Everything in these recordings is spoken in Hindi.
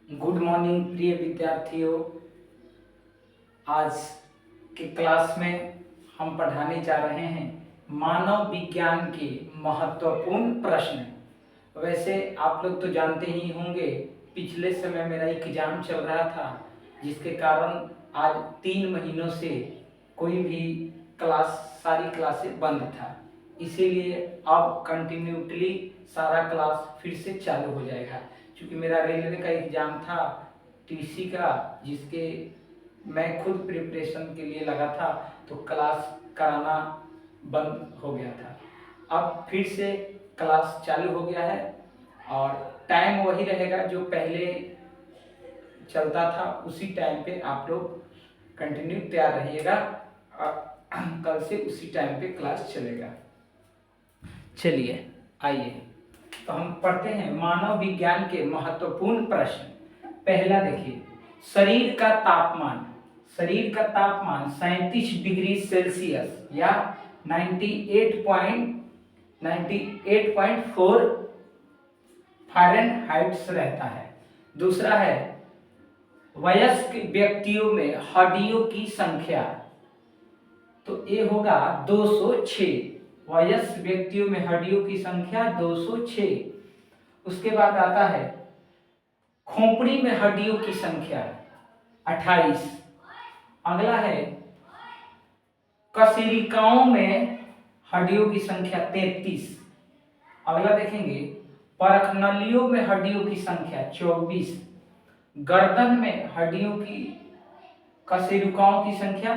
गुड मॉर्निंग प्रिय विद्यार्थियों। आज के क्लास में हम पढ़ाने जा रहे हैं मानव विज्ञान के महत्वपूर्ण प्रश्न। वैसे आप लोग तो जानते ही होंगे, पिछले समय मेरा एग्जाम चल रहा था, जिसके कारण आज 3 महीनों से कोई भी सारी क्लासें बंद था। इसीलिए अब कंटिन्यूटली सारा क्लास फिर से चालू हो जाएगा। क्योंकि मेरा रेलवे का एग्जाम था, टीसी का, जिसके मैं खुद प्रिपरेशन के लिए लगा था, तो क्लास कराना बंद हो गया था। अब फिर से क्लास चालू हो गया है और टाइम वही रहेगा जो पहले चलता था, उसी टाइम पे आप लोग कंटिन्यू तैयार रहिएगा। कल से उसी टाइम पे क्लास चलेगा। चलिए आइए, तो हम पढ़ते हैं मानव विज्ञान के महत्वपूर्ण प्रश्न। पहला देखिए, शरीर का तापमान। शरीर का तापमान 37 डिग्री सेल्सियस या 98.4 फ़ारेनहाइट रहता है। दूसरा है, वयस्क व्यक्तियों में हड्डियों की संख्या, तो ये होगा 206। वयस्क व्यक्तियों में हड्डियों की संख्या 206। उसके बाद आता है खोपड़ी में हड्डियों की संख्या 28। अगला है कशेरुकाओं में हड्डियों की संख्या 33। अगला देखेंगे परखनलियों में हड्डियों की संख्या 24। गर्दन में हड्डियों की कशेरुकाओं की संख्या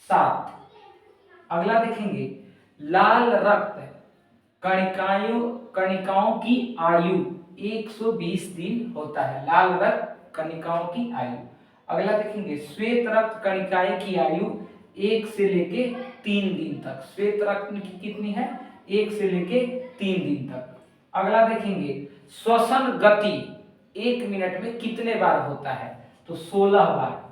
7। अगला देखेंगे लाल रक्त कणिकाओं की आयु 120 दिन होता है। लाल रक्त कणिकाओं की आयु। अगला देखेंगे श्वेत रक्त कणिकाएं की आयु 1 से लेके 3 दिन तक। श्वेत रक्त की कितनी है? 1 से लेके 3 दिन तक। अगला देखेंगे श्वसन गति 1 मिनट में कितने बार होता है? तो 16 बार।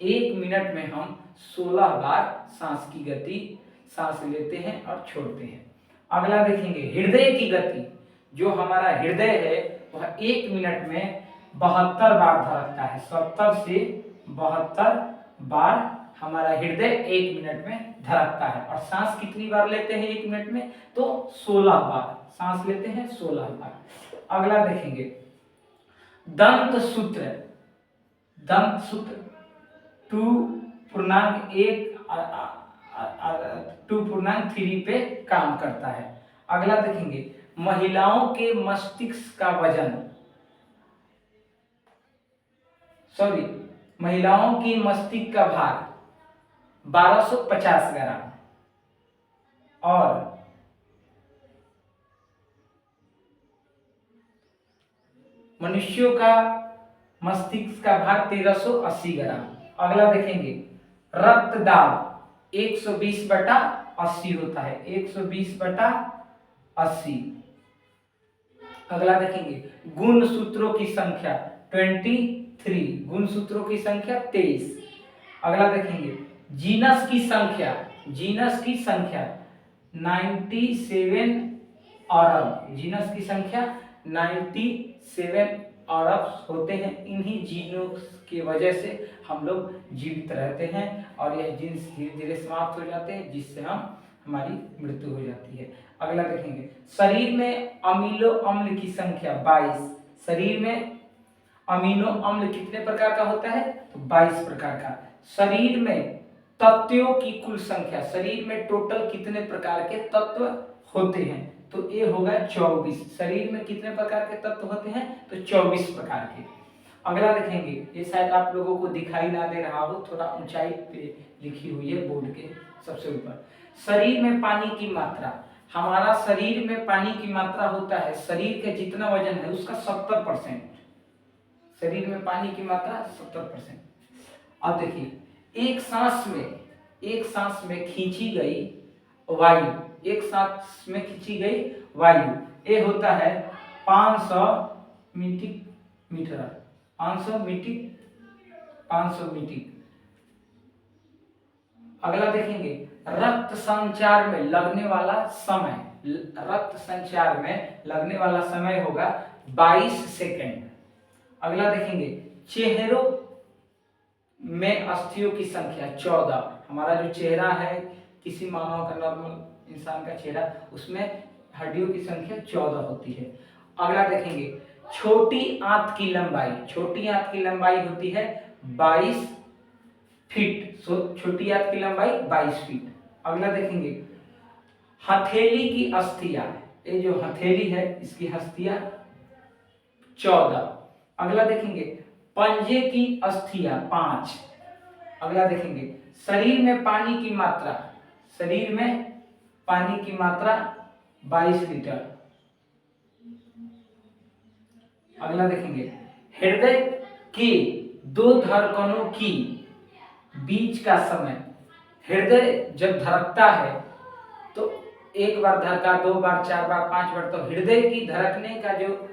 1 मिनट में हम 16 बार सांस की गति, सांस लेते हैं और छोड़ते हैं। अगला देखेंगे हृदय की गति। जो हमारा हृदय है वह 1 मिनट में 72 बार धड़कता है। 70 से 72 बार हमारा हृदय 1 मिनट में धड़कता है। और सांस कितनी बार लेते हैं 1 मिनट में? तो 16 बार सांस लेते हैं, 16 बार। अगला देखेंगे दंत सूत्र। दंत सूत्र 2.3 पे काम करता है। अगला देखेंगे महिलाओं के मस्तिष्क का वजन, महिलाओं की मस्तिष्क का भार 1250 ग्राम और मनुष्यों का मस्तिष्क का भार 1380 ग्राम। अगला देखेंगे रक्त दाब 120/80 होता है। 120/80। अगला देखेंगे गुण सूत्रों की संख्या 23। गुण सूत्रों की संख्या 23। अगला देखेंगे जीनस की संख्या 97 अरब। जीनस की संख्या 97 अरब होते हैं। इन्हीं जीनों की वजह से हम लोग जीवित रहते हैं और यह जीन्स धीरे धीरे समाप्त हो जाते हैं, जिससे हमारी मृत्यु हो जाती है। अगला देखेंगे शरीर में अमीनो अम्ल की संख्या 22। शरीर में अमीनो अम्ल कितने प्रकार का होता है? तो 22 प्रकार का। शरीर में तत्वों की कुल संख्या, शरीर में टोटल कितने प्रकार के तत्व होते हैं? तो ये होगा 24। शरीर में कितने प्रकार के तत्व होते हैं? तो 24 प्रकार के। अगला देखेंगे, ये शायद आप लोगों को दिखाई ना दे रहा हो, थोड़ा ऊंचाई पे लिखी हुई है बोर्ड के सबसे ऊपर। शरीर में पानी की मात्रा। हमारा शरीर में पानी की मात्रा होता है, शरीर का जितना वजन है उसका 70%। शरीर में पानी की मात्रा 70%। अब देखिए एक सांस में खींची गई वायु, एक सांस में खींची गई वायु, ये होता है 500 मीटर। 500 मीटर। अगला देखेंगे रक्त संचार में लगने वाला समय। रक्त संचार में लगने वाला समय होगा 22 सेकंड। अगला देखेंगे चेहरों में अस्थियों की संख्या 14। हमारा जो चेहरा है किसी मानव का, नॉर्मल इंसान का चेहरा, उसमें हड्डियों की संख्या 14 होती है। अगला देखेंगे छोटी आंत की लंबाई। छोटी आंत की लंबाई होती है 22 फीट। छोटी आंत की लंबाई 22 फीट। अगला देखेंगे हथेली की अस्थियां। ये जो हथेली है इसकी अस्थियां 14। अगला देखेंगे पंजे की अस्थियां 5। अगला देखेंगे शरीर में पानी की मात्रा। शरीर में पानी की मात्रा 22 लीटर। अगला देखेंगे हृदय के दो धड़कनों की बीच का समय। हृदय जब धड़कता है तो एक बार धड़का, 2 बार, 4 बार, 5 बार, तो हृदय की धड़कने का जो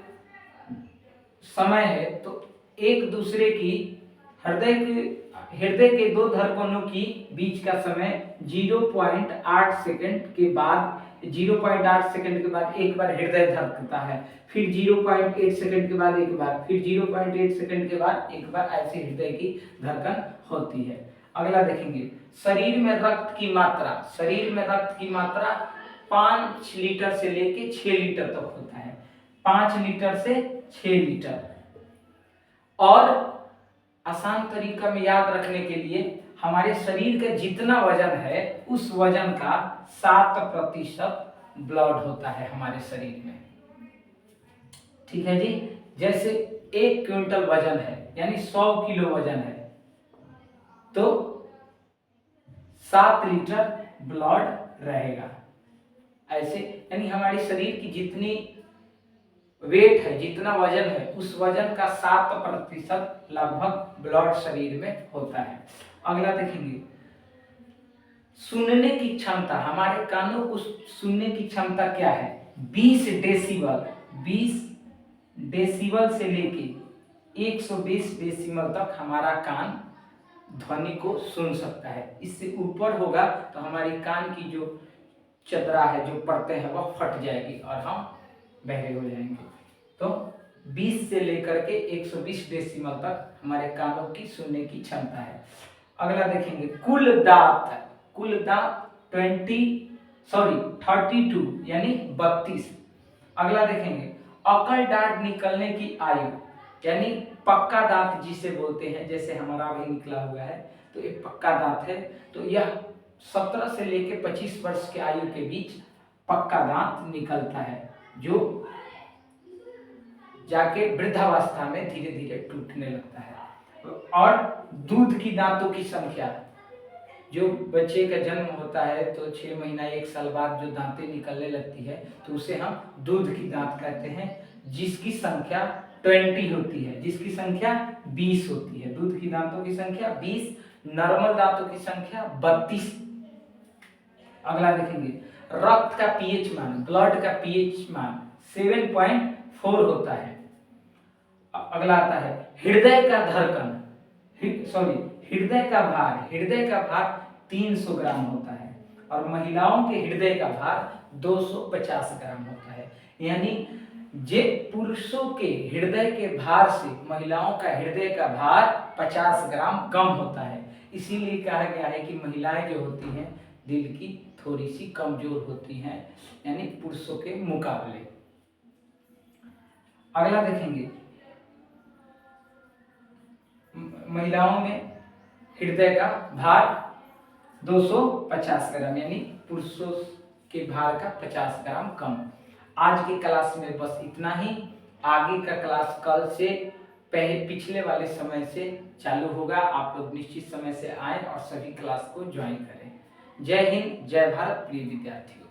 समय है तो एक दूसरे की हृदय के दो धड़कनों की बीच का समय 0.8 सेकंड के बाद, 0.8 सेकंड के बाद एक बार हृदय धड़कता है, फिर 0.8 सेकंड के बाद एक बार, फिर 0.8 सेकंड के बाद एक बार, ऐसे हृदय की धड़कन होती है। अगला देखेंगे शरीर में रक्त की मात्रा। शरीर में रक्त की मात्रा 5 लीटर से लेके 6 लीटर तक होता है। 5 लीटर से 6 लीटर। और आसान तरीका में याद रखने के लिए हमारे शरीर का जितना वजन है उस वजन का 7% ब्लड होता है हमारे शरीर में। ठीक है जी। जैसे 1 क्विंटल वजन है यानी 100 किलो वजन है तो 7 लीटर ब्लड रहेगा। ऐसे यानी हमारे शरीर की जितनी वेट है, जितना वजन है, उस वजन का 7% लगभग ब्लड शरीर में होता है। अगला देखेंगे सुनने की क्षमता। हमारे कानों को सुनने की क्षमता क्या है? 20 डेसिबल। 20 डेसिबल से लेके 120 डेसिबल तक हमारा कान ध्वनि को सुन सकता है। इससे ऊपर होगा तो हमारी कान की जो चदरा है, जो परतें हैं, वह फट जाएगी और हम बहरे हो जाएंगे। तो 20 से लेकर के 120 डेसिबल तक हमारे कानों की सुनने की क्षमता है। अगला देखेंगे कुल दांत। कुल दांत 32 यानी 32। अगला देखेंगे अकल दांत निकलने की आयु, यानी पक्का दांत जिसे बोलते हैं, जैसे हमारा अभी निकला हुआ है तो एक पक्का दांत है, तो यह 17 से लेके 25 वर्ष के आयु के बीच पक्का दांत निकलता है, जो जाके वृद्धावस्था में धीरे धीरे टूटने लगता है। और दूध की दांतों की संख्या, जो बच्चे का जन्म होता है तो 6 महीना 1 साल बाद जो दांतें निकलने लगती है तो उसे हम दूध की दांत कहते हैं, जिसकी संख्या 20 होती है, जिसकी संख्या 20 होती है। दूध की दांतों की संख्या 20, नॉर्मल दांतों की संख्या 32। अगला देखेंगे रक्त का पीएच मान, ब्लड का पीएच मान 7.4 होता है। अगला आता है हृदय का धड़कन, हृदय का भार। हृदय का भार 300 ग्राम होता है और महिलाओं के हृदय का भार 250 ग्राम होता है। यानी जे पुरुषों के हृदय के भार से महिलाओं का हृदय का भार 50 ग्राम कम होता है। इसीलिए कहा गया है कि महिलाएं जो होती हैं दिल की थोड़ी सी कमजोर होती हैं, यानी पुरुषों के मुकाबले। अगला देखेंगे महिलाओं में हृदय का भार 250 ग्राम, यानी पुरुषों के भार का 50 ग्राम कम। आज की क्लास में बस इतना ही। आगे का क्लास कल से पिछले वाले समय से चालू होगा। आप लोग निश्चित समय से आए और सभी क्लास को ज्वाइन करें। जय हिंद, जय भारत प्रिय विद्यार्थियों।